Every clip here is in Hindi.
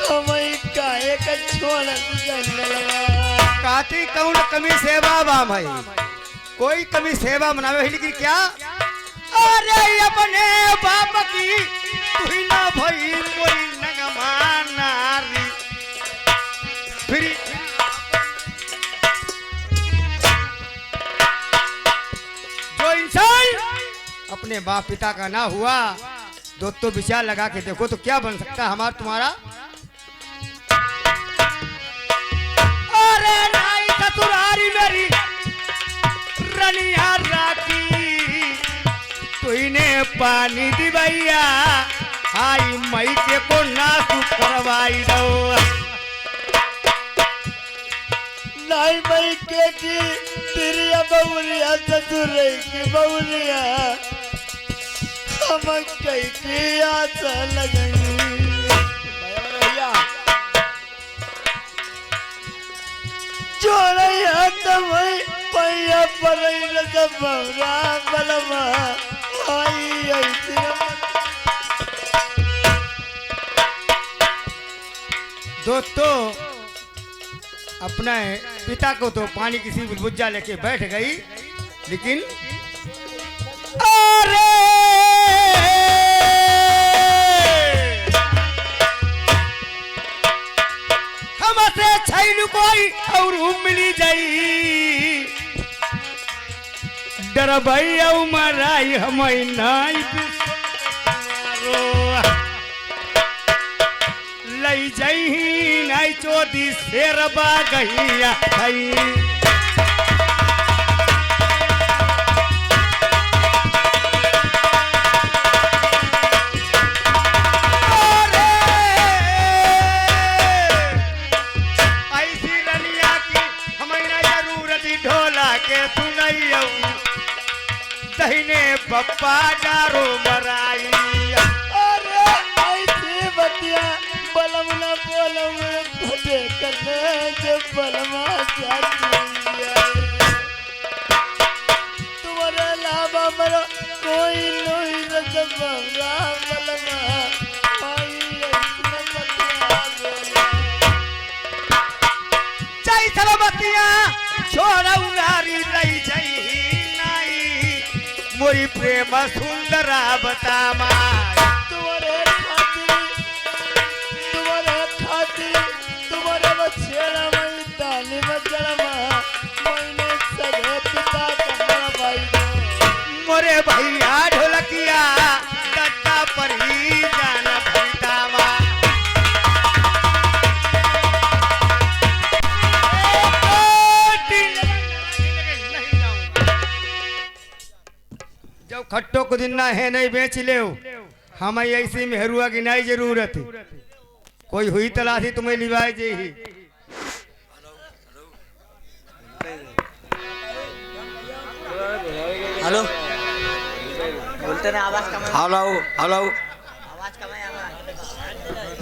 हमें काहे का छोड़ काती कौन कमी सेवा बा भाई कोई कमी सेवा मनावे है लेकिन क्या अरे अपने बाप की तुही ना भाई कोई नगमा नारी फिर जो इंसान अपने बाप पिता का ना हुआ दोस्तों विचार लगा के देखो तो क्या बन सकता है हमारा तुम्हारा। अरे नाई ससुरारी मेरी रनिया राती तुईने पानी दी भैया आई मई के को नासु करवाई दो नाई मई के की तेरी बउरिया ससुर की बउरिया हम कई की आशा लगई भैया जोड़ैया तमई पैया परई न बउरा बलमा आई ऐसी दोस्तों अपने पिता को तो पानी किसी बुलबुज्जा लेके बैठ गई लेकिन अरे हमसे छैलू कोई और मिली जाई डर भैया मराई हमें नाई लई जई नाई चोदी शेरबा गैया खई ऐसी रनिया की हमें ना जरूरत ढोला के सुनैया दहीने पप्पा डारो मराई अरे ऐसे बतिया बलम न बोलम भटे करने जो बलमा जाती तुम्हारे लाभा मरो कोई नहीं रजबरा बलमा आई ऐसे बतिया जय सरबतिया छोड़ा उनारी लई जई नाई मोरी प्रेम सुंदरा बतामा तुम्हारे बछेड़ा में डाली में जलमा मैंने सगे पिता का भाई मोरे भैया ढोलकिया डट्टा पर ही जाना भैतावा जब खट्टो को दिन ना है नहीं बेच ले हमें ऐसी मेहरुआ की नहीं जरूरत कोई हुई तलाशी तुम्हें लिवाए जे ही हेलो बोलते ना आवाज कम हेलो हेलो आवाज कम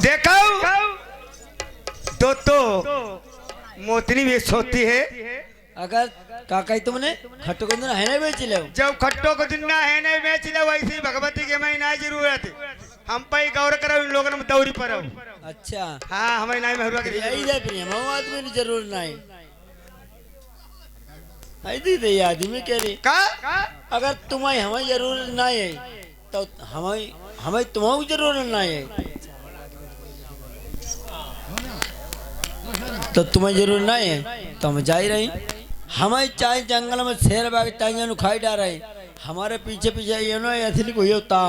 देखो तो मोतनी भी सोती है अगर काका तुमने खट्टो को दिन है नहीं बेच ले जब खट्टो को दिन ना है नहीं बेच ले वैसी भगवती के मैं नहीं जरूरत हम पे गौर करो इन लोगों ने दौरी पर अच्छा हाँ हमें नहीं मेहरुआ के यही दे प्रिय हम आदमी की जरूर नहीं आई दी दे आदमी कह रही का अगर तुम्हें हमें जरूर नहीं है तो हमें हमें तुम्हें जरूर नहीं है तो तुम्हें जरूर नहीं है तो हम जा ही रही हमें चाहे जंगल में शेर बाग चाहे खाई डाल रहे हमारे पीछे पीछे ये ना असली कोई होता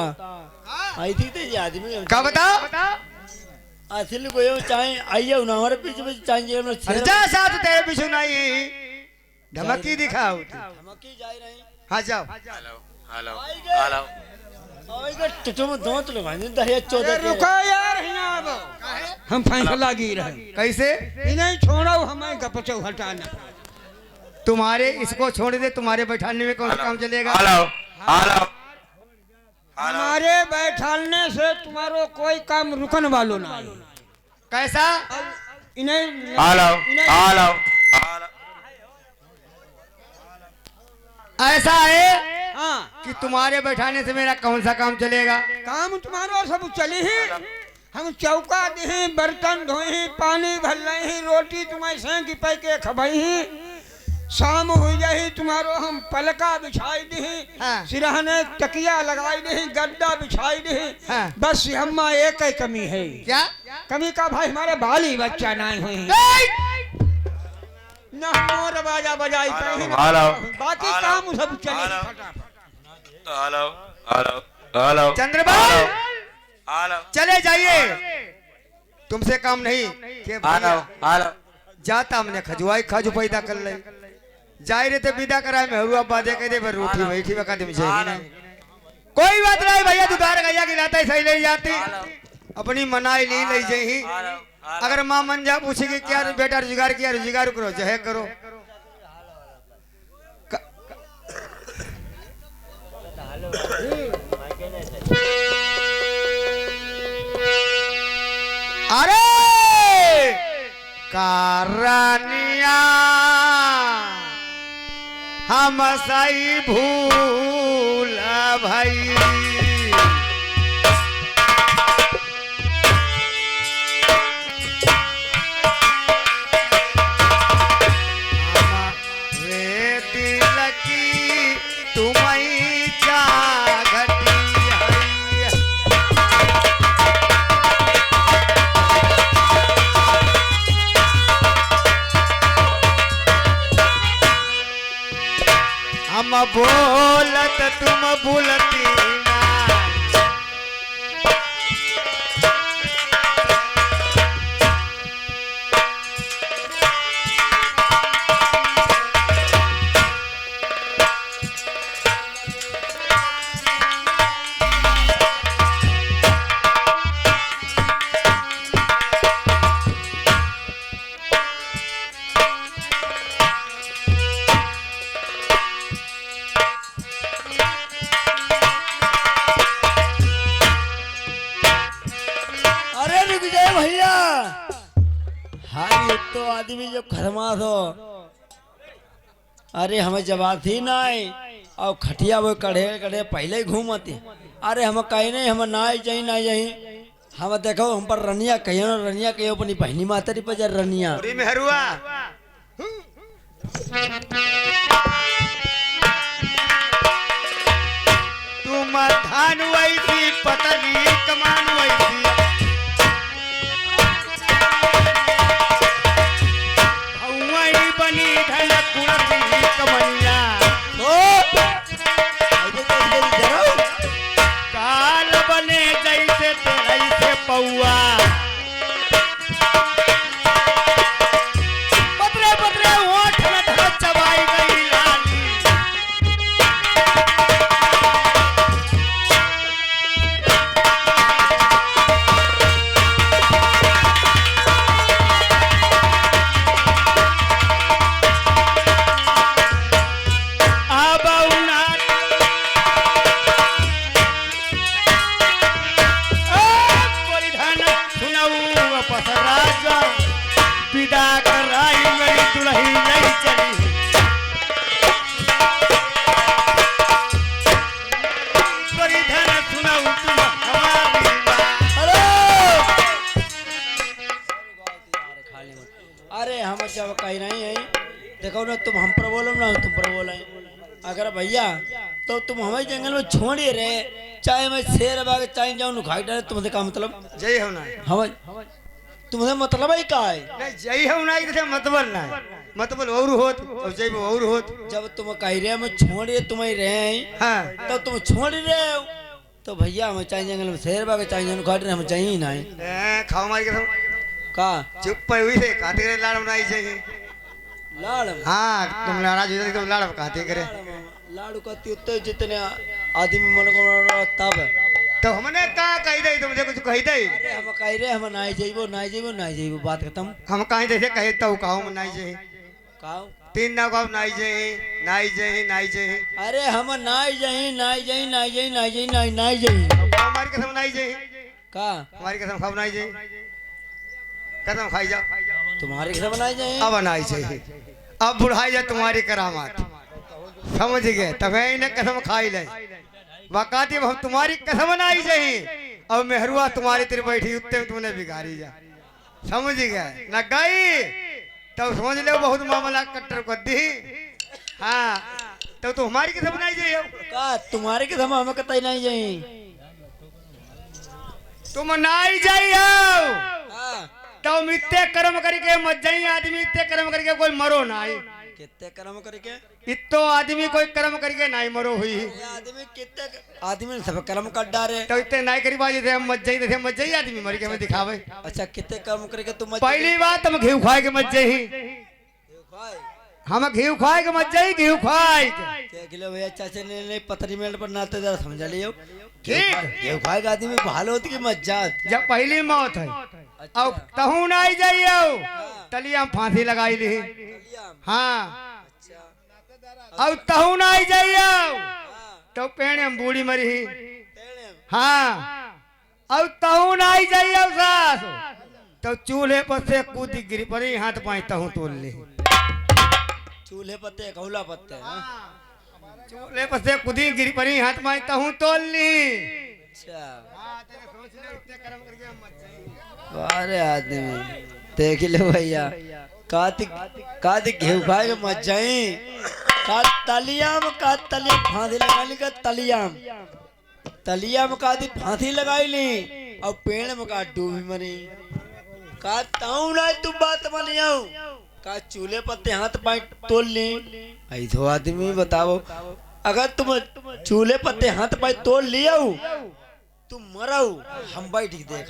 आई थी तो ये आदमी का बता असली कोई चाहे आइए ना हमारे पीछे पीछे चाहे ना शेर जा साथ तेरे पीछे नहीं धमकी दिखाओ धमकी जा रही हाँ जाओ हेलो हेलो हेलो आएगा तुम दो तो लगाने दहे 14 रुको यार हिना अब हम फैसला गी रहे कैसे इन्हें छोड़ो हमें गपचो हटाना तुम्हारे इसको छोड़ दे तुम्हारे बैठाने में कौन सा काम चलेगा हेलो हेलो हमारे बैठाने से तुम्हारो कोई काम रुकन वालो ना कैसा इन्हें हेलो हेलो ऐसा है हाँ कि तुम्हारे बैठाने से मेरा कौन सा काम चलेगा काम तुम्हारो सब चले ही हम चौका दे बर्तन धोए पानी भर रहे रोटी तुम्हें सेंक पै के खबई शाम हो जाए तुम्हारो हम पलका बिछाई दे हाँ। सिरहने तकिया लगाई दे गद्दा बिछाई दे हाँ। बस हम्मा एक ही कमी है। क्या कमी का भाई हमारे बाली बच्चा नहीं हुए ना मोर बाजा बजाई पे हेलो बाकी काम सब चले हेलो फटाफट। Hello hello hello Chandrababu hello चले जाइए, तुमसे काम नहीं के हेलो भैया हेलो जाता हमने खजुआई खाजू पैदा कर ले जाए रे तो विदा कराए में हुआ बादे कह दे पर रोटी बैठी बका दे मुझे ही नहीं कोई बात नहीं भैया दुधार गैया खिलाता सही ले जाती अपनी मनाई ली ले जही। अगर मां मन जा पूछेगी क्या बेटा रोजगार किया रोजगार करो जहे करो अरे कारनिया हम सही भूल भाई हमारे दिल की तुम्हें जागती है। हम बोलत तुम भूलती ना अरे रुक जाए भैया। हाँ ये तो आदमी जो खरमास हो अरे हमें जवाब थी नहीं और खटिया वो कढ़े कढ़े पहले ही घूमती। अरे हम कहीं नहीं हम ना ही चाहिए ना जाही हम देखो हम पर रनिया कहियो ना रनिया कहियो अपनी बहनी मातरी पर जर रनिया पूरी मेहरुआ तुम धान वैसी पतली कमान वैसी भौवई बनी धन कुड़ती कमैया काल बने जैसे तेरे पौआ पतरे पतरे होठ में धर चबाई गई लाली अब उनार परिधान सुनऊ वापस राजा विदा कराई मेरी दुल्ही नहीं चली परिधान सुनऊ तुम हमारी अरे हम जब कहीं नहीं है देखो ना तुम हम पर बोलो ना तुम पर बोला अगर भैया तो तुम हमारे जंगल में छोड़िए रहे चाहे मैं शेर बाग चाहे जाऊँ खाई डाले तुमसे का मतलब जय हो ना हम तुम्हें मतलब ही का है नहीं जय हो ना इधर मतबल ना मतबल और होत और जय और होत जब तुम कह रहे मैं छोड़िए तुम्हें रहे हैं हाँ तो तुम छोड़ ही रहे हो तो भैया हम चाहे जंगल में शेर बाग चाहे जाऊँ खाई हम चाहिए ही नहीं खाओ मार के का चुप पे हुई थे खाते करे लाड़ बनाई चाहिए लाड़ हाँ तुम नाराज हो तुम लाड़ खाते करे लाड़ू कहती उतने जितने आदमी मन को तब तो हमने कहा कही दे तुमसे कुछ कही दे अरे हम कह रहे हम नाई जाइबो नाई जाइबो नाई जाइबो बात खत्म हम कहीं जैसे कहे तो कहो हम नाई चाहिए काओ तीन ना कहो नाई चाहिए नाई चाहिए नाई चाहिए अरे हम नाई जाई नाई जाई नाई जाई नाई जाई नाई नाई जाई हमारी कसम नाई चाहिए का हमारी कसम खाओ नाई चाहिए कसम खाई जाओ तुम्हारे घर बनाई जाए अब नाई चाहिए अब बुढ़ाई जा तुम्हारी करामात समझ गए तब इन्हें कसम खाई ले वकाती हम तुम्हारी कसम नाई चाहिए अब मेहरुआ तुम्हारी तेरे बैठी उत्ते में तुमने बिगाड़ी जा, समझ गए ना गई तो समझ ले बहुत मामला कट्टर कर दी। हाँ तो तू हमारी किसे बनाई जाइए, का तुम्हारे के हम हमें कतई नहीं जाई। तुम नाई जाइए हाँ तो मित्ते कर्म करके मत जाई आदमी, इतने कर्म करके कोई मरो नाई, कितने कर्म करके इतो आदमी कोई कर्म करके नाई मरो हुई। ये आदमी कितने आदमी ने सब कर्म कर डारे। तो इतने नाई करी बाजी थे मत जाई आदमी मर के हमें दिखावे। अच्छा कितने कर्म करके तुम पहली बात हम घी खाए के मत जाई, हम घी खाए के मत जाई, घी खाए देख लो भैया चाचा ने पथरी मेल पर नाते जरा समझ लियो। ठीक गेहूं खाएगा आदमी भालो होती की मज्जात। जब पहली मौत है अब तहू नाई जाइयो तलिया में फांसी लगाई ली। हाँ अब तहू नाई जाइयो तो पेड़ में बूढ़ी मरी। हाँ अब तहू नाई जाइयो सास तो चूल्हे पर से कूद गिरी पड़ी, हाथ पाई तहू तोड़ ली। चूल्हे पत्ते कौला पत्ते चूल्हे पर से कूदी गिरी पड़ी, हाथ पाई तहू तोड़ ली। अच्छा अरे आदमी देख लो भैया कातिक गेहूं खाएगा मत जाई। का तलियाम का तलिया फांसी लगाई का तलिया में कादी फांसी लगाई ली और पेड़ में का डूबी मरी। का ताऊ ना तू बात मनियाऊ का चूल्हे पत्ते हाथ पाई तोड़ ली। ऐसो आदमी बताओ अगर तुम चूल्हे पत्ते हाथ पाई तोड़ लिया तुम मराऊ हम बैठ के देख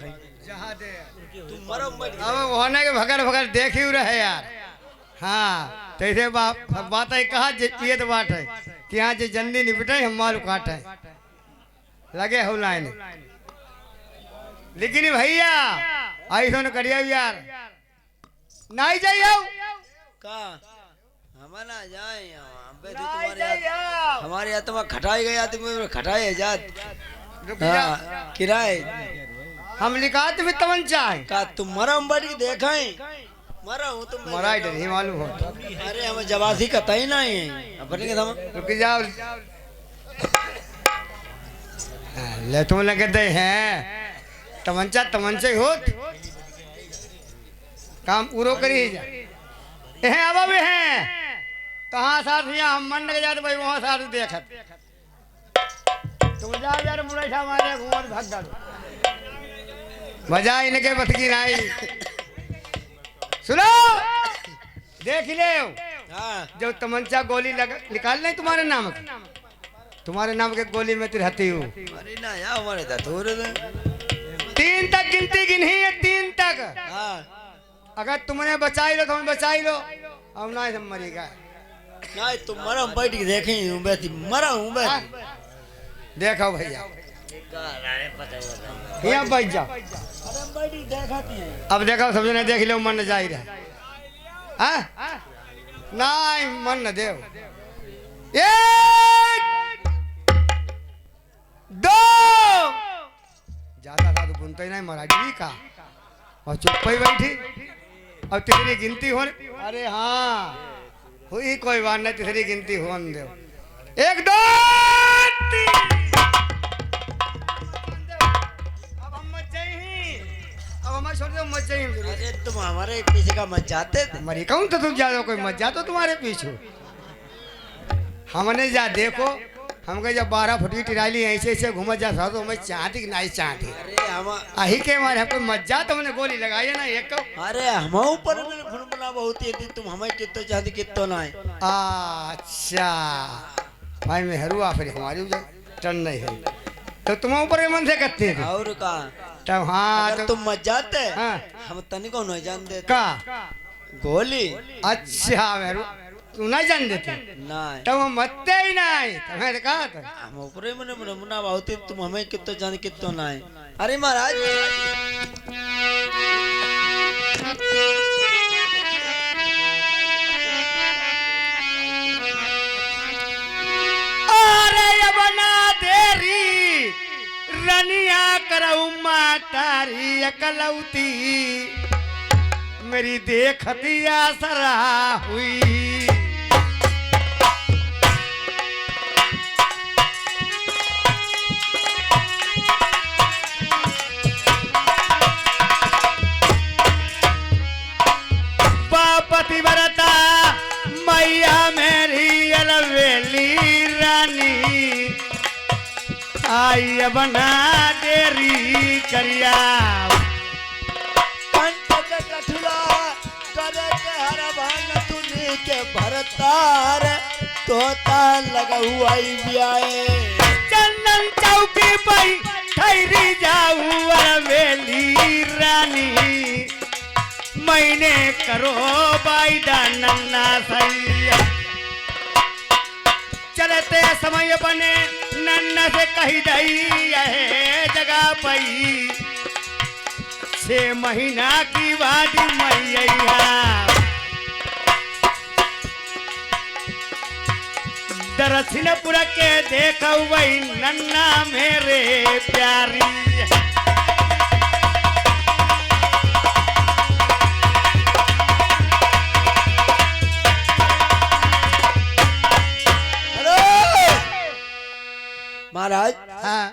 तुम मरो अब होने के भगर भगर देख ही रहे यार। हाँ तो ऐसे बात है कहा ये तो बात है कि यहाँ जो जल्दी निपटे हम मालू काटे लगे हो लाइन। लेकिन भैया ऐसा न करिए यार नहीं जाइए का हम ना जाए हमारे यहाँ तो खटाई गया आदमी खटाई जात किराए हम लिखाते भी तमंचा है का तुम मरा बड़ी देखा मरा हूँ तुम मरा ही नहीं मालूम हो। अरे हम जवासी का तय नहीं है अपने के हम रुक जाओ ले तुम लगे दे हैं तमंचा तमंचे हो काम पूरो करी जा हैं अब भी हैं कहाँ साथ हम मन लगे जाते भाई वहाँ साथ देखत तुम जाओ यार मुरैठा मारे घूमत भाग जाओ मजा इनके बस की नाई सुनो देख ले जब तमंचा गोली निकाल ले तुम्हारे नाम के गोली में तो रहती हूँ। अरे ना यार हमारे धतूर 3 तक गिनती गिनी है 3 तक। अगर तुमने बचाई लो तो हम बचाई लो अब ना हम मरेगा ना तुम मरा हम बैठ के देखे हूँ बैठी मरा हूँ बैठ देखो भैया यहाँ बैठ जाओ अब देखो सब जने देख लो मन न जा रहा नहीं मन न देव 1 2 ज्यादा साधु बुनते ही नहीं मराठी का और चुप ही बैठी और तीसरी गिनती हो। अरे हाँ हुई कोई बात नहीं तीसरी गिनती हो दो 1 2 3 मत जाइए। अरे तुम हमारे पीछे का मत जाते थे मरी कहूँ तो तुम ज्यादा कोई मत जा तो तुम्हारे पीछे हमने जा देखो हमको जब 12 फुट की टिराली ऐसे ऐसे घूम जा तो हमें चाहती कि नहीं चाहती। अरे हम अही के मारे कोई मत जा तो हमने गोली लगाई है ना एक अरे हम ऊपर फुलबला बहुत ही तुम हमें कितो चाहती कितो ना है। अच्छा भाई मैं हरूआ फिर हमारी टन नहीं है तो तुम ऊपर मन से करते थे और का तब हाँ अगर तुम मत जाते हाँ हम तनिको नहीं जान देते का गोली। अच्छा मेरू तू नहीं जान देते ना तब हम मरते ही नहीं तुम्हें कहा था हम ऊपर मन मुना बहुत तुम हमें कितो जान कितो ना है। अरे महाराज अरे बना देरी रनिया करऊ तारी अकलौती मेरी देखती आसरा हुई। पतिव्रता मैया मेरी अलवेली रानी आई बना देरी करिया कंठ के कठुला करे के हर भान तुनी के भरतार तोता लगा हुआ ही ब्याए चंदन चौकी पर ठहरी जाऊं अलवेली रानी मैंने करो बाईदा नन्ना सैया चलते समय बने नन्ना से कही दई है जगह पई 6 महीना की वादी मैया दरसिनपुर के देखो वही नन्ना मेरे प्यारी महाराज हाँ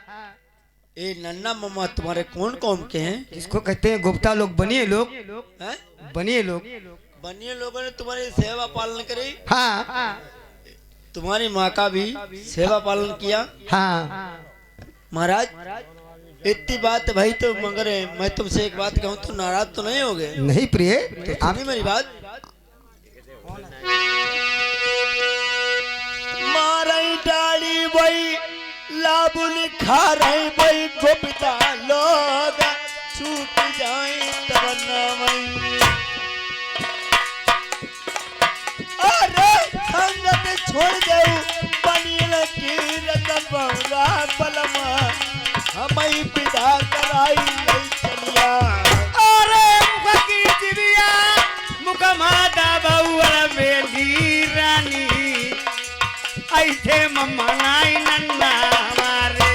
ये नन्ना मामा तुम्हारे कौन कौम के हैं? इसको कहते हैं गुप्ता लोग बनिए लोग हैं? बनिए लोग बनिए लोगों ने तुम्हारी सेवा पालन करी, हाँ तुम्हारी माँ का भी सेवा पालन किया। हाँ महाराज इतनी बात भाई तो मगर मैं तुमसे एक बात कहूँ तो नाराज तो नहीं हो गए? नहीं प्रिय तो आप मेरी बात मारई डाली वही लाबुन खा रही वही गुप्ता लोग छूट जाए तब नवई अरे संगत छोड़ जाऊ बनियल की रतबा बलमा हमें विदा कराई नहीं चलिया अरे फकीर जिबिया मुकमादा बहुअर बेली रानी ऐसे मम्मा नाई नन्ना हमारे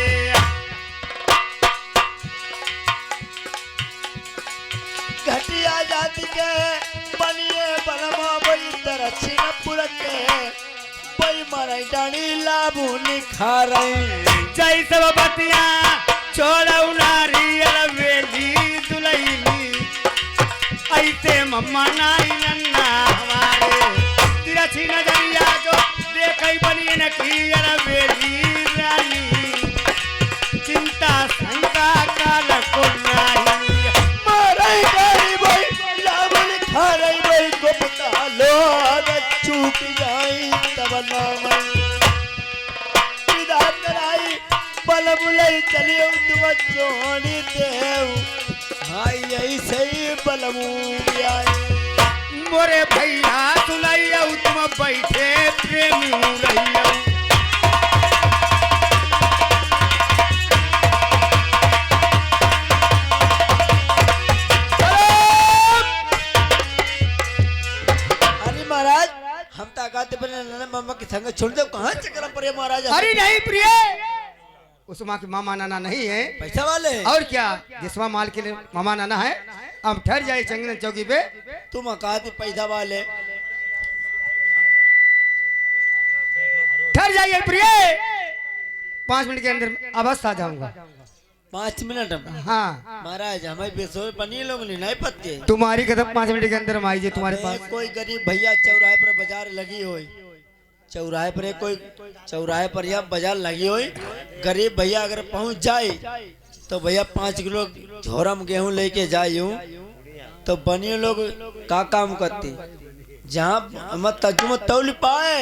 घटिया जाति के बनिए बलमा वही दक्षिणपुर के वही मरई डाणी लाबू निखा रहे जय सब बतिया छोड़ऊ नारियल बेली दुलैली ऐसे मम्मा नाई नन्ना हमारे तिरछी नजरिया जो देखई बनिए न की बेली रानी चिंता शंका काल को नाही मरई डाणी वही लाबू निखा रही वही गुप्ता लोग चूक जाई तब नाम विदा कराई बल बुलई चलियो तुम जोड़ी देव हाय ऐसे ही बलमू आई मोरे भैया सुनैया तुम बैठे प्रेमी रहिया अरे महाराज हम ताकत पर नन्ना मामा की संग छोड़ दो कहाँ चक्कर पर महाराज अरे नहीं प्रिय उस माँ की मामा नाना नहीं है पैसा वाले और क्या जिसमा माल के लिए मामा नाना है हम ठहर जाए चंगन चौकी पे तुम कहते पैसा वाले ठहर जाइए प्रिय 5 मिनट के अंदर अवश्य आ जाऊंगा 5 मिनट में हाँ महाराज हमें बेसोर बनी लोग नहीं पत्ते तुम्हारी कदम 5 मिनट के अंदर हम आइए तुम्हारे पास कोई गरीब भैया चौराहे पर बाजार लगी हुई चौराहे पर कोई चौराहे पर या बाजार लगी हुई गरीब भैया अगर पहुंच जाए तो भैया 5 किलो झोरा में गेहूं लेके जाए तो बनिए लोग का काम करते जहाँ मत तजुम तौल पाए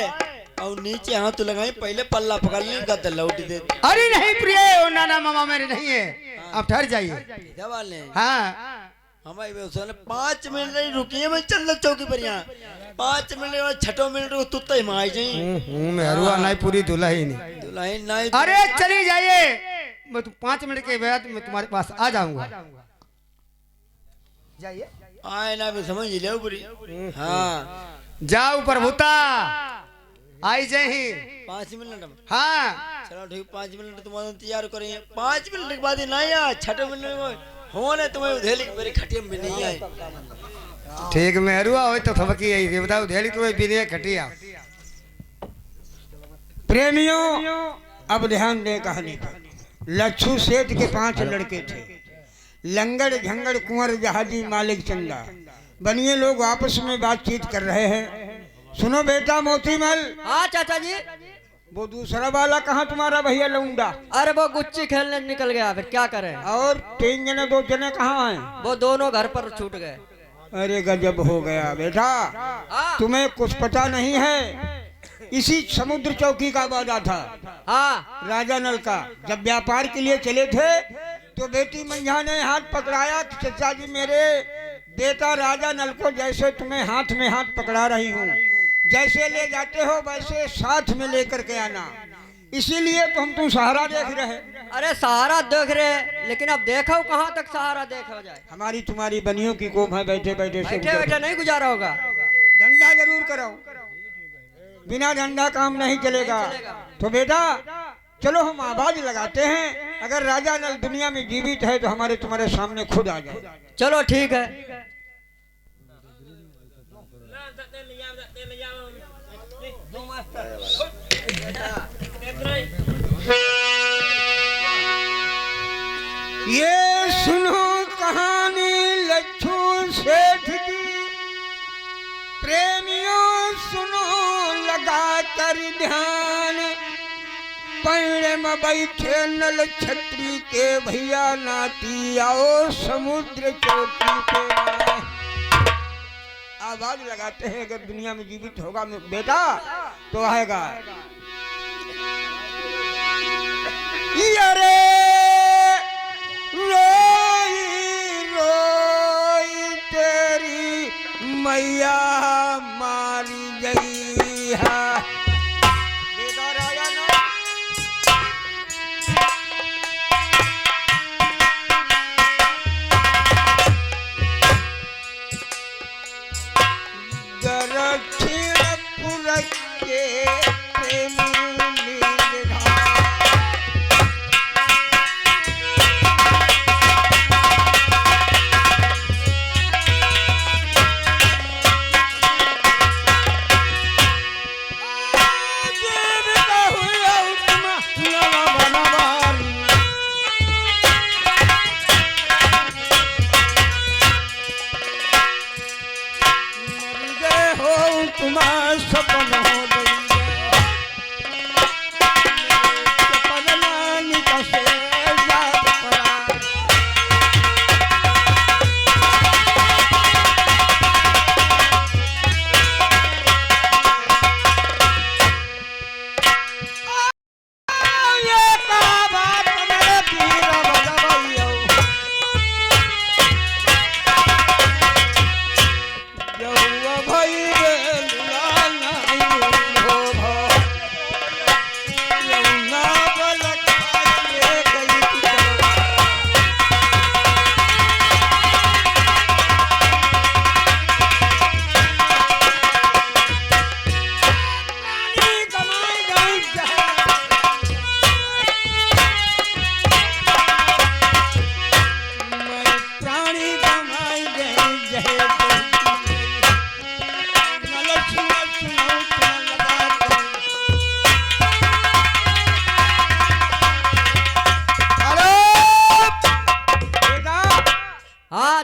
और नीचे हाथ लगाई पहले पल्ला पकड़ लें गद्दा लौट देते अरे नहीं प्रिय वो नाना मामा मेरे नहीं है आप ठहर जाइए वाले हाँ हमारे व्यवसाय 5 मिनट नहीं रुकिए मैं चल चौकी पर यहाँ 5 मिनट छठो मिनट तू तो हिमा जाए मेहरुआ नहीं पूरी दुल्हन नहीं दुल्हन नहीं अरे चली जाइए मैं 5 मिनट के बाद मैं तुम्हारे पास आ जाऊंगा जाइए आए ना भी समझ ले पूरी हाँ जाओ प्रभुता आई जय 5 मिनट में हाँ चलो ठीक 5 मिनट तुम्हारा इंतजार करेंगे 5 मिनट के बाद ही नहीं आया छठे मिनट में होने तुम्हें उधेली मेरी खटिया में नहीं आई ठीक मेहरुआ हो तो थबकी आई रे बताओ उधेली तुम्हें बिने खटिया प्रेमियों अब ध्यान दें कहानी पर। लच्छू सेठ के 5 लड़के थे। लंगड़ झंगड़ कुंवर जहाजी मालिक चंदा बनिए लोग आपस में बातचीत कर रहे हैं। सुनो बेटा मोतीमल, हाँ चाचा जी। वो दूसरा वाला कहाँ तुम्हारा भैया लौंडा? अरे वो गुच्ची खेलने निकल गया, फिर क्या करें। और 3 जने 2 जने कहाँ हैं? वो दोनों घर पर छूट गए। अरे गजब हो गया बेटा, हाँ तुम्हें कुछ पता नहीं है। इसी समुद्र चौकी का वादा था हाँ राजा नल का। जब व्यापार के लिए चले थे तो बेटी मंझा ने हाथ पकड़ाया कि चचा जी मेरे बेटा राजा नल को जैसे तुम्हें हाथ में हाथ पकड़ा रही हूँ, जैसे ले जाते हो वैसे साथ में लेकर के आना। इसीलिए तो हम तुम सहारा देख रहे हैं। अरे सहारा देख रहे हैं, लेकिन अब देखो कहाँ तक सहारा देखा जाए। हमारी तुम्हारी बनियों की कोम है, बैठे बैठे से बैठे बैठे नहीं गुजारा होगा। धंधा जरूर करो, बिना धंधा काम नहीं चलेगा। तो बेटा चलो हम आवाज लगाते हैं, अगर राजा नल दुनिया में जीवित है तो हमारे तुम्हारे सामने खुद आ जाए। चलो ठीक है। ये सुनो कहानी लच्छू सेठ की, प्रेमियों सुनो लगा कर ध्यान। पौड़े में बैठे नल छत्री के भैया नाती, आओ समुद्र चौकी पे आए। आवाज लगाते हैं, अगर दुनिया में जीवित होगा बेटा तो आएगा। अरे रोई रोई तेरी मैया मारी गई है। बेटा राजा ना दक्षिणपुर के प्रेमी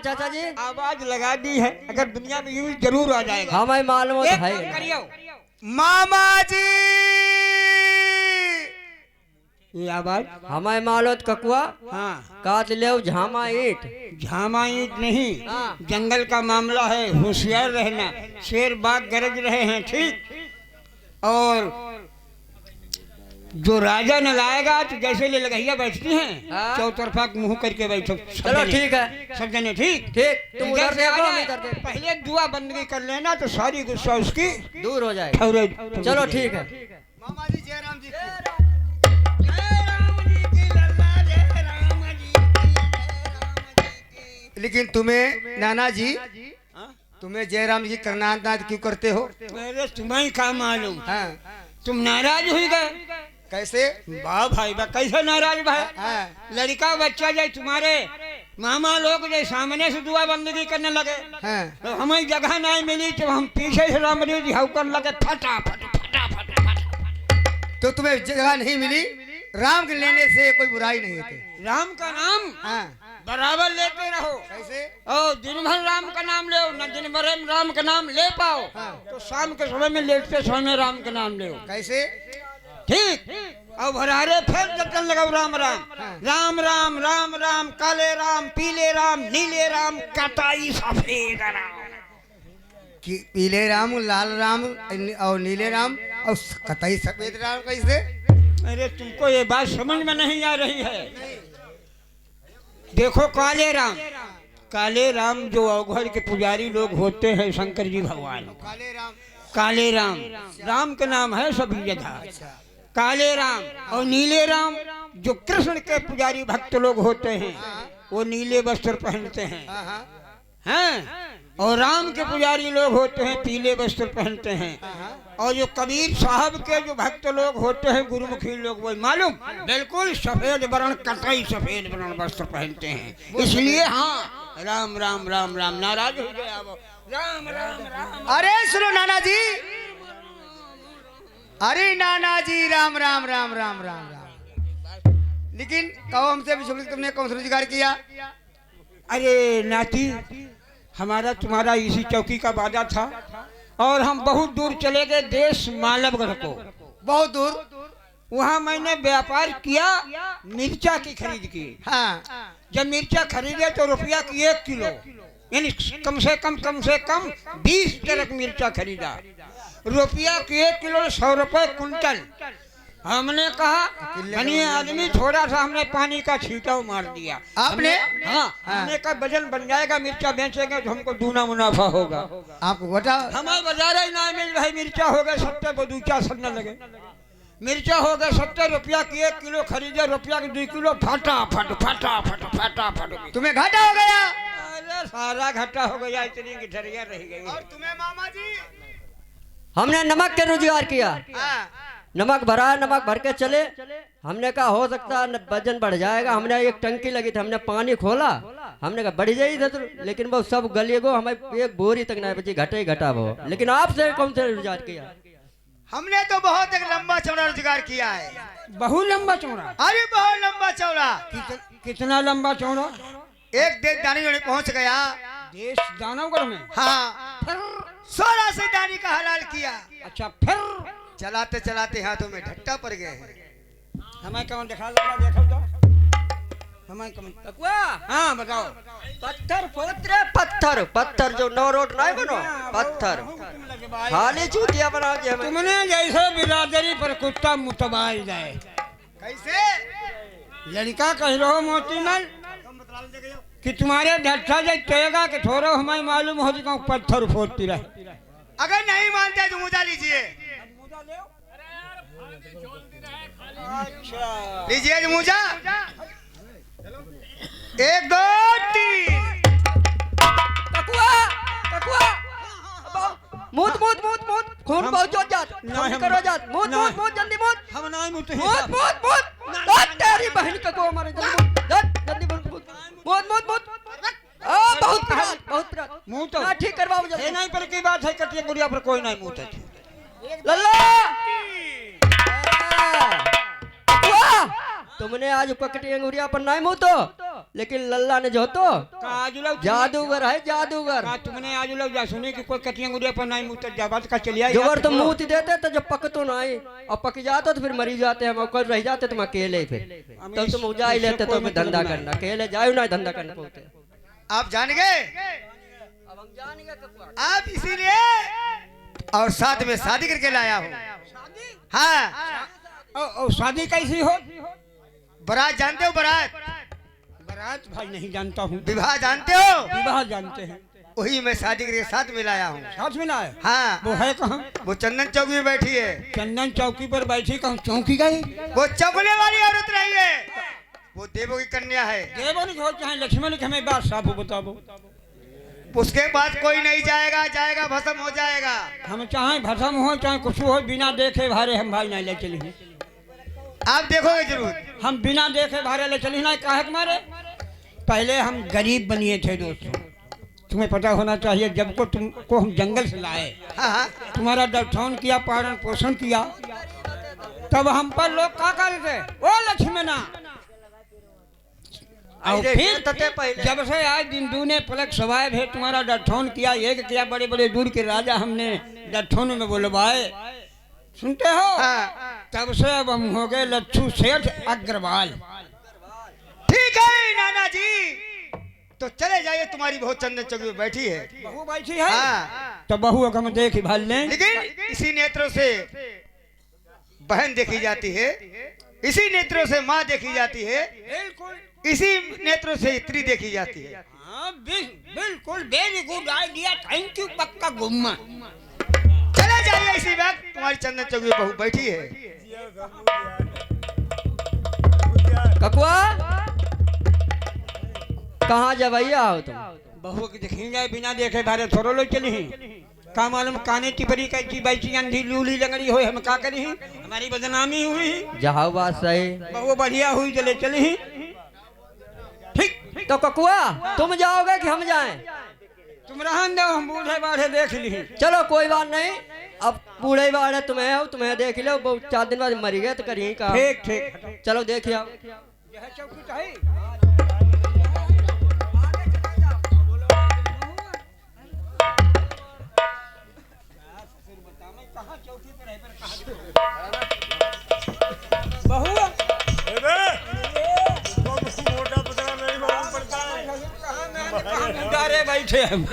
चाचा जी आवाज लगा दी है, अगर दुनिया में यूं जरूर आ जाएगा। हमें मालूम एक है। काम करियो, मामा जी ये आवाज हमें मालूम ककुआ हाँ काट ले झामा ईट। झामा ईट नहीं, हाँ। जंगल का मामला है, होशियार रहना। शेर बाघ गरज रहे हैं, ठीक। और जो राजा न लाएगा तो जैसे ले लगैया बैठती हैं, हाँ। चौतरफा मुंह करके बैठो। चलो ठीक है, सब जने ठीक ठीक। तुम उधर जैसे आ देखो, हम जाए, इधर देखो। पहले दुआ बंदगी कर लेना तो सारी गुस्सा उसकी दूर हो जाए। ठहरे। चलो ठीक है। मामा जी जय राम जी की। लेकिन तुम्हें नाना जी, तुम्हें जयराम जी करना आता क्यों करते हो? मेरे तुम्हें क्या मालूम, हाँ। तुम नाराज हुई गए कैसे? वाह भाई वाह, कैसे नाराज भाई? हाँ। लड़का बच्चा जाए तुम्हारे मामा लोग जो सामने से दुआ बंदगी करने लगे, हाँ। तो हमें जगह नहीं मिली तो हम पीछे से राम जी कर लगे फटाफट फटाफट फटाफट। तो तुम्हें जगह नहीं मिली, राम के लेने से कोई बुराई नहीं होती। राम का नाम हाँ। बराबर लेते रहो। कैसे? और दिन भर राम का नाम ले, न दिन भर में राम का नाम ले पाओ तो शाम के समय में लेटते समय में राम का नाम ले। कैसे? ठीक। और भरारे फिर जतन लगाओ राम राम राम राम राम राम, काले राम, पीले राम, नीले राम, कटाई सफेद राम। कि पीले राम, लाल राम और नीले राम और कतई सफेद राम कैसे? अरे तुमको ये बात समझ में नहीं आ रही है। देखो काले राम, काले राम जो अवघड़ के पुजारी लोग होते हैं शंकर जी भगवान, काले राम, काले राम, राम का नाम है सभी जगह काले राम। और नीले राम जो कृष्ण के पुजारी भक्त लोग होते हैं वो नीले वस्त्र पहनते हैं, हैं? और राम के पुजारी लोग होते हैं पीले वस्त्र पहनते हैं। और जो कबीर साहब के जो भक्त लोग होते हैं गुरुमुखी लोग, वो मालूम बिल्कुल सफेद वर्ण, कतई सफेद वर्ण वस्त्र पहनते हैं। इसलिए हाँ, राम राम राम राम। नाराज हो गया वो, राम राम राम। अरे सुनो नाना जी, अरे नाना जी, राम राम राम राम राम राम। लेकिन कहो हमसे भी शुक्र तुमने कौन सा रोजगार किया? अरे नाती, हमारा तुम्हारा इसी चौकी का वादा था और हम बहुत दूर चले गए देश मालवगढ़ को। बहुत दूर? वहाँ मैंने व्यापार किया, मिर्चा की खरीद की। हाँ। जब मिर्चा खरीदे तो रुपया की 1 किलो, यानी कम से कम 20 ट्रक मिर्चा खरीदा। रुपया की 1 किलो 100 रुपए कुंटल। हमने कहा बनिए आदमी, थोड़ा सा हमने पानी का छींटाव मार दिया। आपने? हाँ, हमने कहा वजन बन जाएगा, मिर्चा बेचेंगे तो हमको दूना मुनाफा होगा। आपको घटा? हमारे बाजार ही ना मिल भाई, मिर्चा हो गए 70, बदूचा सड़ने लगे। मिर्चा हो गए 70 रुपया की 1 किलो खरीदे, रुपया की 2 किलो फटाफट फटाफट फटाफट। तुम्हें घाटा हो गया? अरे सारा घाटा हो गया, इतनी गिठरिया रह गई। और तुम्हें मामा जी? हमने नमक के रोजगार किया, हाँ। नमक भरा, नमक भर के चले। हमने कहा हो सकता है वजन बढ़ जाएगा। हमने एक टंकी लगी थी, हमने पानी खोला, हमने कहा बढ़ जाई था तो, लेकिन वो सब गली गो, हमें एक बोरी तक नहीं बची, घटे ही घटा वो। लेकिन आपसे कौन सा रोजगार किया? हमने तो बहुत एक लंबा चौड़ा रोजगार किया है। बहुत लंबा चौड़ा? अरे बहुत लंबा चौड़ा। कितना लंबा चौड़ा? एक देश दानी पहुंच गया देश दानवगढ़ में। हाँ, 16 से दानी का हलाल किया। अच्छा, फिर चलाते चलाते हाथों में ढट्टा पड़ गए हैं। हमें कौन दिखा लगा, देखो तो हमें कौन? हाँ बताओ। पत्थर पोतरे, पत्थर पत्थर जो 9 रोड नहीं बनो, पत्थर खाली चूतिया बना के हमें। तुमने जैसे बिरादरी पर कुत्ता मुतबाई जाए। कैसे? लड़का कह रहो मोतीलाल कि तुम्हारे ढट्ठा जाएगा कि थोड़ा हमें मालूम हो जाएगा पत्थर फोड़ती रहे। अगर नहीं मानते तो मुझा लीजिए। लीजिए मुझा। 1 2 3। मूत मूत मूत मूत, खून पहुंचो जात, नहीं, करो जात, मूत नहीं। मूत मूत, जल्दी मूत हम नहीं मुते मूत मूत मूत। तेरी बहन का को हमारे जल्दी मूत मूत मूत मूत मूत। बहुत पिरात मुंह तो ठीक करवाओ जल्दी। नहीं पर की बात है, कटिया गुड़िया पर कोई नहीं मुते। लल्ला तुमने आज पकटी अंगुरिया पर नहीं मुँह तो, लेकिन लल्ला ने जो तो जादूगर है, जादूगर। तुमने आज लोग जा सुने कि कोई कटिया गुड़िया पर नहीं मुते, जब का चलिया जोगर तो मुँह देते तो जब पक तो नहीं, और पक जाते तो फिर मरी जाते हैं, कोई रह जाते तुम अकेले। फिर तब तुम उजा ही लेते तो फिर धंधा करना, अकेले जाओ ना धंधा करना पड़ते। आप जान गए? अब हम जान गए आप इसीलिए और साथ में शादी करके लाया हूँ। हाँ। शादी कैसी हो? बारात जानते हो? बारात बारात भाई नहीं जानता हूँ। विवाह जानते हो? विवाह जानते हैं। वही मैं शादी करके साथ में लाया हूँ। साथ में लाए? हाँ। वो है कहाँ? वो चंदन चौकी में बैठी है। चंदन चौकी पर बैठी? कहूँ चौकी गई? वो चौकने वाली औरत रही है, वो देवों की कन्या है। देवों की हो चाहे लक्ष्मण की, हमें बात साफ बताओ। उसके बाद कोई नहीं जाएगा, जाएगा भस्म हो जाएगा। हम चाहे भस्म हो चाहे कुछ हो, बिना देखे भारे हम भाई नहीं ले चली। आप देखोगे जरूर। हम बिना देखे भारे ले चली ना, काहे मारे? पहले हम गरीब बनिए थे दोस्तों, तुम्हें पता होना चाहिए। जब को तुमको हम जंगल से लाए, हाँ। तुम्हारा दर्शन किया, पालन पोषण किया, तब हम पर लोग क्या करते? ओ लक्ष्मणा और अरे फिर तते पहले जब से आज दिन दूने पलक सवाए है तुम्हारा डठौन किया, एक किया, बड़े बड़े दूर के राजा हमने डठौन में बुलवाए, सुनते हो? हाँ। तब से अब हम हो गए लच्छू सेठ अग्रवाल। ठीक है नाना जी, तो चले जाइए, तुम्हारी बहुत चंदन चौकी में बैठी है। बहू बैठी है, हाँ। तो बहू को हम देख भाल लें। लेकिन इसी नेत्रों से बहन देखी जाती है, इसी नेत्रों से माँ देखी जाती है, बिल्कुल, इसी नेत्रों से स्त्री देखी जाती है। हाँ, बिल्कुल, very good idea, thank you पक्का गुम्मा। चले जाइए, इसी वक्त तुम्हारी चंदन चौकी में बहू बैठी है। ककुआ कहाँ जा भैया हो तुम? बहू के देखेंगे बिना देखे भारे थोड़ो लोग चली ही, का मालूम काने टिपरी कैसी बैठी अंधी लूली लंगड़ी हो, हम का करी, हमारी बदनामी हुई। जहाँ बात सही। बहू बढ़िया हुई, चले चली ही। ठीक, तो ककुआ तुम जाओगे कि हम जाएं? तुम रहन दो, हम बूढ़े बाढ़े देख ली। चलो कोई बात नहीं, अब बूढ़े बाढ़े तुम्हें हो, तुम्हें देख लो, 4 दिन बाद मरी गए तो करिए का। ठीक ठीक, चलो देखिए आप। यह चौकी तो है। बहू बैठे हम।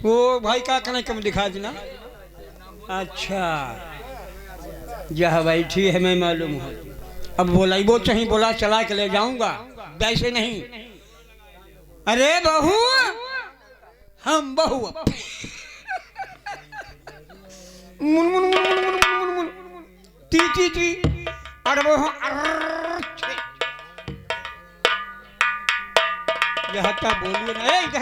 वो भाई का कने कम दिखा देना। अच्छा, यह बैठी है, मैं मालूम है। अब बोला वो चाहिए, बोला चला के ले जाऊंगा, वैसे नहीं। अरे बहू, हम बहू मुन मुन मुन मुन मुन मुन मुन टी टी टी, अरे वो यह क्या बोलिए ना, इधर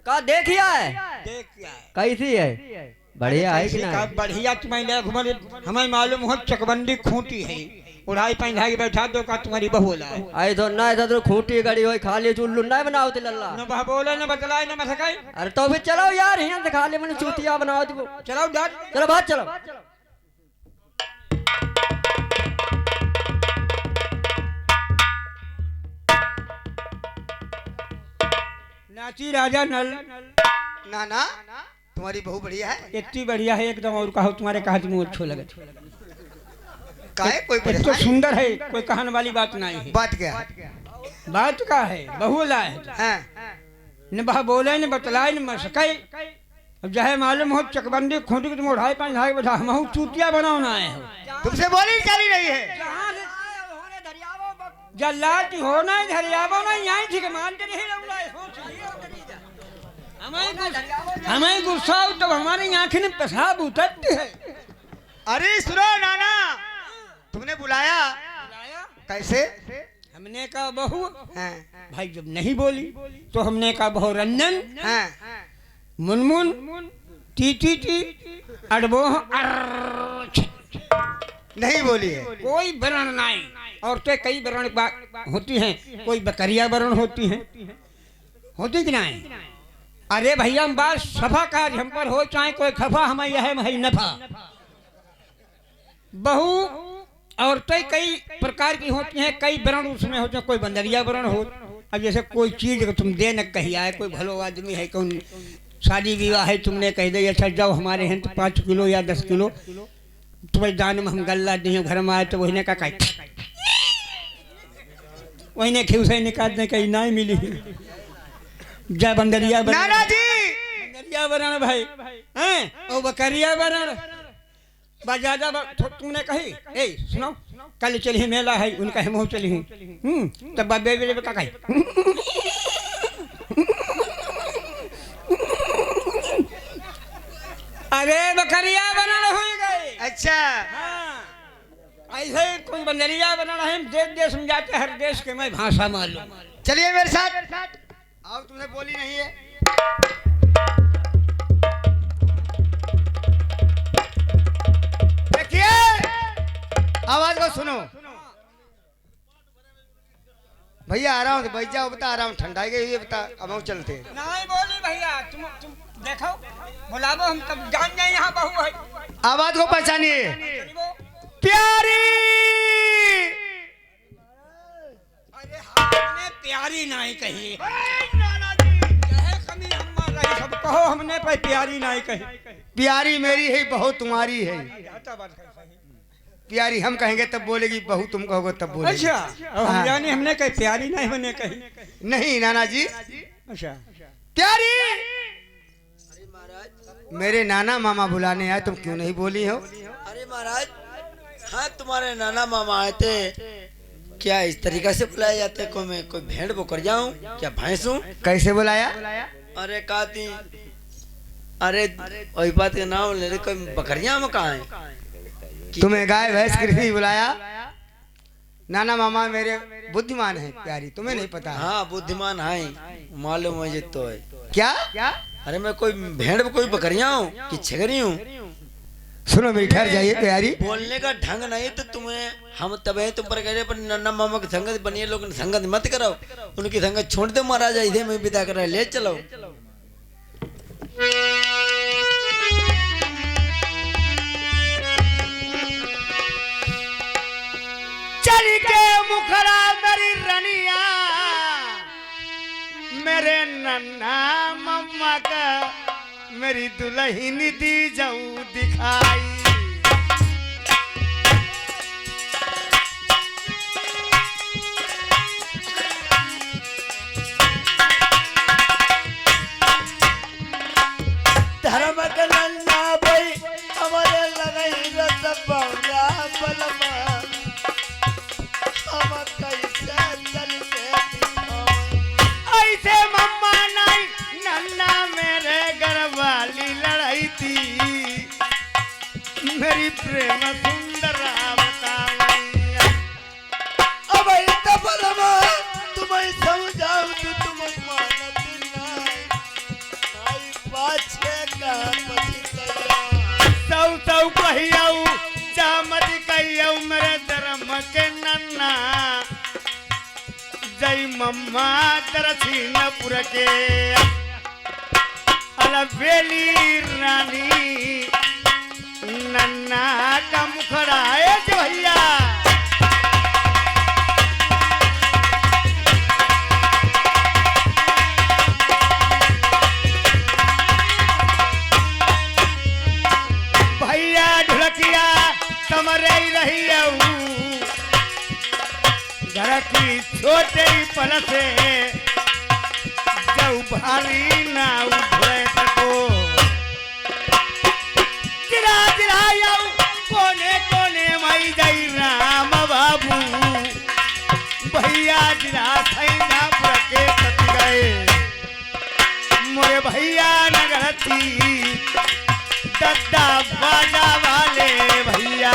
का देखिया है? देख क्या है? कैसी है? बढ़िया है कि का नहीं? बढ़िया, तुम्हें ले घुमा, हमें मालूम हो चकबंदी खूंटी है, उड़ाई पहना के बैठा दो का तुम्हारी बहू ला। आई तो ना इधर तो खूंटी गड़ी होई, खाली चुल्लू ना बनाओ ते लल्ला। न बह बोले न बतलाए न मसकाई। अरे तो फिर चलो यार, यहाँ से खाली मैंने चूतिया बनाओ दी। चलो डर, चलो बात चलो। नाची राजा नल। नाना तुम्हारी बहू बढ़िया है। इतनी बढ़िया है एकदम, और कहो तुम्हारे कहा मुँह अच्छो लगे। काहे कोई एक तो परेशानी? सुंदर है, कोई कहने वाली बात नहीं है। बात क्या है? बात का है, बहू लाए हाँ। न बह बोले न बतलाए न मसकाई। अब जहे मालूम हो चकबंदी खूंटी की तुम उड़ाई पहना के बैठा, हम चूतिया बनाना है। तुमसे बोली चली रही है। जल्लाद होना है, धरियाबो नहीं, यहीं ठीक मान के नहीं रहूंगा। हमें गुस्सा हो तो हमारी आंखें में पेशाब उतरती है। अरे सुनो नाना, तुमने बुलाया कैसे? हमने कहा बहू, हाँ। भाई जब नहीं बोली तो हमने कहा बहू रंजन, हाँ। मुनमुन, टी टी टी, अड़बो नहीं बोली है। कोई वर्ण नहीं। औरतें कई वर्ण होती हैं, कोई बकरिया वर्ण होती हैं, होती कि नहीं? अरे भैया हम बात सफा काज हम पर हो, चाहे कोई खफा, हमें यह है नफा। बहू औरतें कई प्रकार की होती हैं, कई वर्ण उसमें होते हैं, कोई बंदरिया वर्ण हो। अब जैसे कोई चीज तुम दे न कही आए, कोई भलो आदमी है, कौन शादी विवाह है, तुमने कह दे अच्छा जाओ हमारे हैं तो 5 किलो या 10 किलो तुम्हें दान में हम गल्ला दिए, घर में आए तो वही ने का वही ने खिव से निकालने कहीं नहीं मिली। जय बंदरिया नाना जी, बंदरिया वरण भाई हैं, और बकरिया वरण ज्यादा तुमने कही। ए सुनो, कल चली मेला है, उनका हम चली तब बाबे बेबे का कही। अरे बकरिया वरण हो गए। अच्छा। हाँ, ऐसे कोई बंदरिया वरण है, देश देश में जाते, हर देश के मैं भाषा मालूम। चलिए मेरे साथ। आओ, तुमने बोली नहीं है। देखिए, आवाज को सुनो। भैया आ रहा हूँ, बैठ जाओ, बता आ रहा हूँ, ठंडा ये बता, अब हम चलते हैं। नहीं बोली भैया, तुम देखो, बुलावो, हम तब जान जाए यहाँ बहू है। आवाज को पहचानिए। प्यारी। अरे प्यारी नाई कही नाना जी कहे कमी हमारा ही सब कहो हमने पे प्यारी नाई कही प्यारी मेरी है बहू तुम्हारी है आता बात है सही। प्यारी हम कहेंगे तब बोलेगी बहू तुम कहोगे तब बोलेगी अच्छा और हम हाँ। जाने हमने कही प्यारी नहीं बने कही नहीं नाना जी अच्छा प्यारी अरे महाराज, मेरे नाना मामा बुलाने आए तुम क्यों नहीं बोली हो अरे महाराज, हाँ तुम्हारे नाना मामा आए थे। क्या इस तरीका से बुलाए जाते? को मैं कोई भेड़ बोकर जाऊं क्या भैंस हूं? कैसे बुलाया अरे कहती, अरे वही बात का नाम ले रहे, कोई बकरियां में कहाँ है? तुम्हें गाय भैंस कृषि बुलाया नाना मामा मेरे बुद्धिमान है प्यारी तुम्हें नहीं पता है हाँ बुद्धिमान है, मालूम मुझे तो है। क्या अरे मैं कोई भेड़ कोई बकरियां हूँ कि छिगरी हूँ? सुनो मेरी ठहर जाइए प्यारी बोलने का ढंग नहीं तो तुम्हें हम तबे तुम पर कह रहे, पर नन्ना मामा की संगत बनिए, लोग संगत मत कराओ, उनकी संगत छोड़ दो महाराजा, इधर मैं विदा कर रहा, ले चलो। चल के मुखरा मेरी रनिया मेरे नन्ना मम्मा का मेरी दुल्हन दी जाऊं दिखाई धर्म का नन्ना भाई हमारे लगाई रत बौला बलमा, हम कैसे चल के ऐसे मम्मा नहीं नन्ना मेरे घर वाली लड़ाई थी मेरी प्रेम सुंदरा बतावैया अब इतना बलमा तुम्हें समझाऊं तो तुम मानत नहीं, आई पाछे का पछितैया। सौ कहियऊ जामत कहियऊ मेरे धर्म के नन्ना जय मम्मा दरसिंहपुर के अलबेली रानी नन्ना का मुखड़ा है जो भैया भैया ढुलकिया कमरे रही घर की छोटे पल से जब भारी ना उठे सको जिरा जिरा कोने कोने मई जाई राम बाबू भैया जिरा सैनापुर के सत गए मोरे भैया नगर थी दद्दा बाजा वाले भैया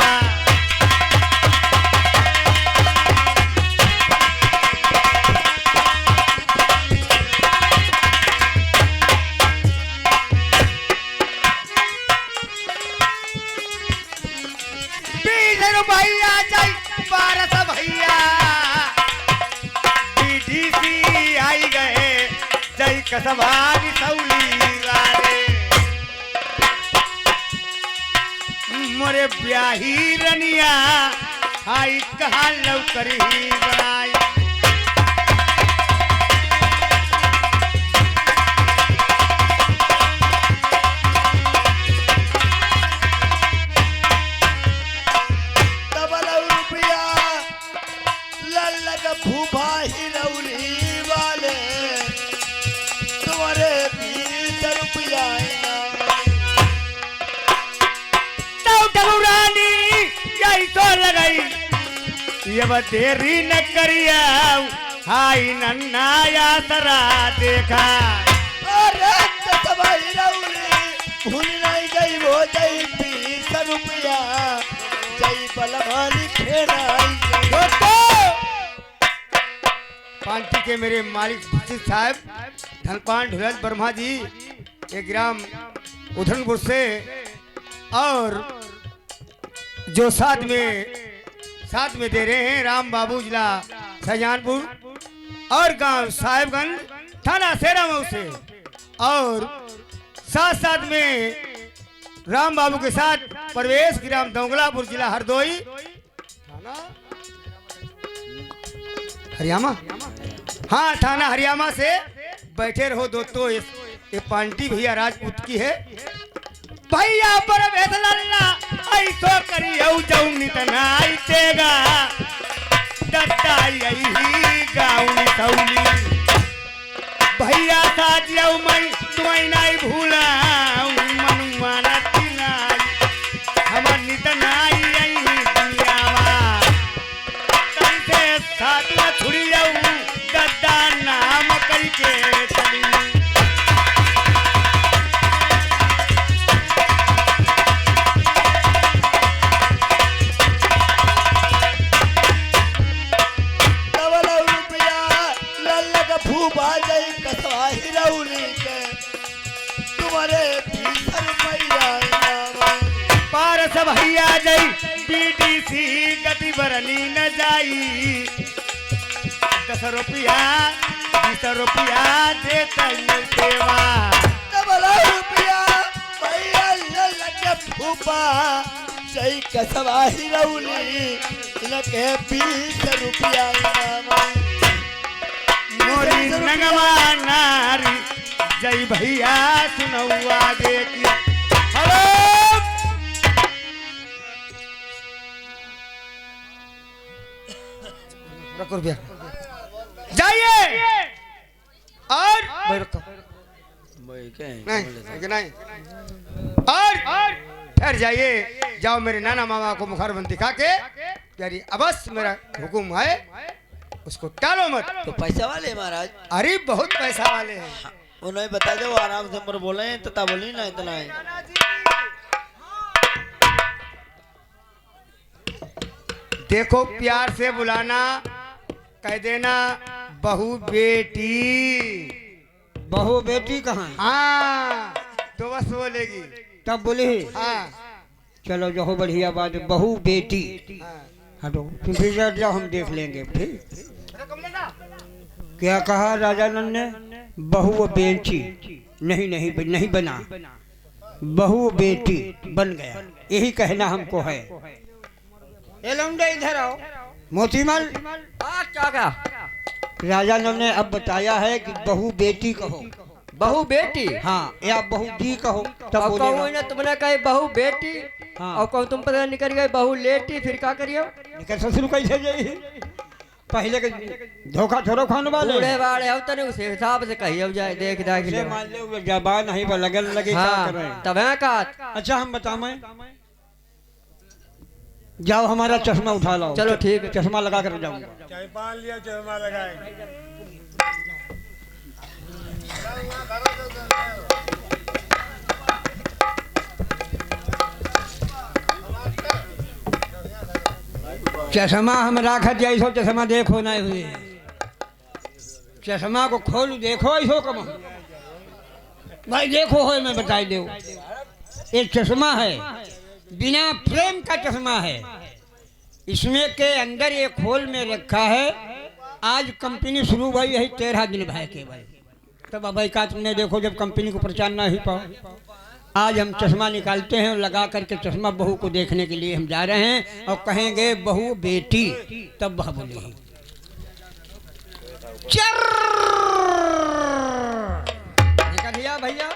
भैया जय पारस भैया डीडीसी आई गए जय कसबानी सौली वाले मोरे ब्याही रनिया आई कहा लौकरी बनाई डबल रुपया लल्लक भूभा हिरौली वाले तुम्हारे 20 रुपया रानी यही तो लगई ये देरी न करिया हाई नन्ना यात्रा देखा अरे कसबा हिरौली भूल नहीं गई वो जय 20 रुपया जय बलवानी खेराई पांटी के मेरे मालिक भूषित साहब धनपान ढुलल ब्रह्मा जी ये ग्राम उधनपुर से और जो साथ में दे रहे हैं राम बाबू जिला शाहजहानपुर और गांव साहेबगंज थाना सेरामऊ से और साथ में राम बाबू के साथ प्रवेश ग्राम दोंगलापुर जिला हरदोई थाना हरियाणा हाँ थाना हरियाणा से बैठे रहो दोस्तों। ये पांटी भैया राजपूत की है। भैया पर भेदलल्ला ऐसो करियो जाऊ नितनाई तेगा दत्ता यही गाउनी तौली। भैया साजियो मैं तुम्हें नहीं भूला मनुआ नतिनाई हमर नितनाई यही दुनियावा तैसे साथ न छुड़ियो दद्दा नाम करके चली। पारस भैया जई बीडीसी गति बरनी न जाई 10 रुपया 20 रुपया देता सेवा। फूफा जय कसवा हिरौली इनके 20 रुपया मोरी नगमा नारी जय भैया सुनौआ देखी। हेलो रखो रुपया जाइए और नहीं और फिर जाइए जाओ मेरे नाना मामा को मुखारबंद दिखा के प्यारी अवश्य मेरा हुक्म है उसको टालो मत। तो पैसा वाले महाराज अरे बहुत पैसा वाले हैं। उन्हें बता दो आराम से पर बोले तथा बोली ना इतना है। देखो प्यार से बुलाना कह देना बहू बेटी। बहू बेटी कहाँ है? हाँ तो बस बोलेगी तब बोले हाँ चलो जो बढ़िया बात है, बहू बेटी। हाँ। हटो तुम फिर जाओ हम देख लेंगे। फिर क्या कहा राजानंद ने? बहू बेटी नहीं नहीं नहीं बना, बहू बेटी बन गया यही कहना हमको है। ए लौंडे इधर आओ। मोतीमल क्या राजानंद ने अब बताया है कि बहू बेटी कहो। बहू बेटी? हाँ या बहू दी कहो तब अब कहूँ बोलेगा। ना तुमने कही बहू बेटी हाँ। और कहूँ तुम पता निकल गए बहू लेटी, फिर क्या करियो? निकल ससुर कैसे जाई? पहले के धोखा थोड़ो खाने वाले बूढ़े बाड़े हो तने उस हिसाब से कही अब जाए देख दाख से ले। मान ले वो जबान नहीं वो लगन लगे क्या कर रहे हाँ हैं। तब है का अच्छा हम बताएं, जाओ हमारा चश्मा उठा लाओ। चलो ठीक है। चश्मा लगा कर जाऊंगा। चश्मा हम राखत जैसो चश्मा देखो नहीं हुए। चश्मा को खोल देखो ऐसो कम भाई देखो हो मैं बताई दे। एक चश्मा है बिना फ्रेम का चश्मा है, इसमें के अंदर एक होल में रखा है। आज कंपनी शुरू हुई है 13 दिन भाई के भाई तब अब का तुमने देखो जब कंपनी को प्रचार ना ही पाओ। आज हम चश्मा निकालते हैं और लगा करके चश्मा बहू को देखने के लिए हम जा रहे हैं और कहेंगे बहू बेटी तब वह बोलेगी चर भैया भैया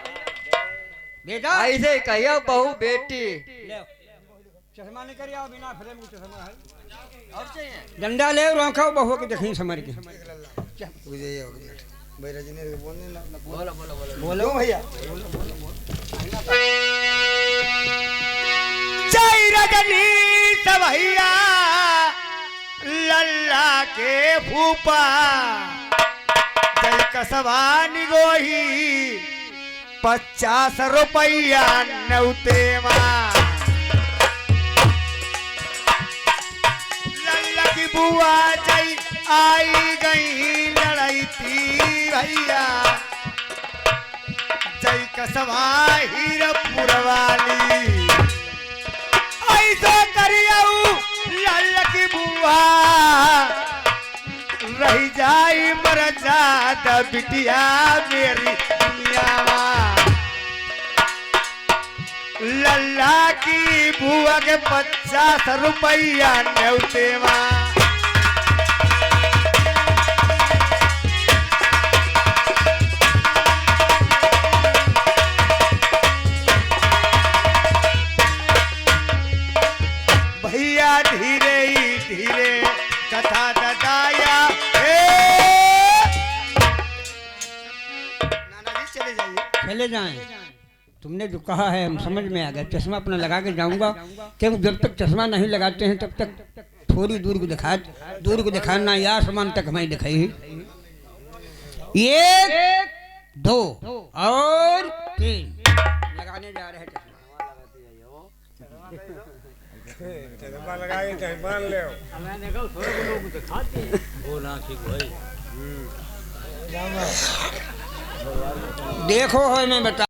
बेटा ऐसे कहियो बहू बेटी। चश्मा नहीं करिए बिना फ्रेम को चश्मा है। डंडा ले और आंखों बहू के देखी समझ के बोलो भैया। जय रजनी भैया लल्ला के फूफा जय कसवा निगोही 50 रुपया नौतेवा। लल्ला की बुआ जय आई गई लड़ाई थी भैया जय कसवा हीरपुर वाली। ऐसा करियो लाल की बुआ रही जाई मर जात बिटिया मेरी दुनियावा। लल्ला की बुआ के 50 रुपया न्योतेवा। चले जाएं। तुमने जो कहा है हम समझ में आ गया। चश्मा अपना लगा के जाऊंगा, क्योंकि जब तक चश्मा नहीं लगाते हैं तब तक थोड़ी दूर को दिखाना या आसमान तक हमें दिखाई। 1 2 और 3 लगाने जा रहे हैं देखो है मैं बता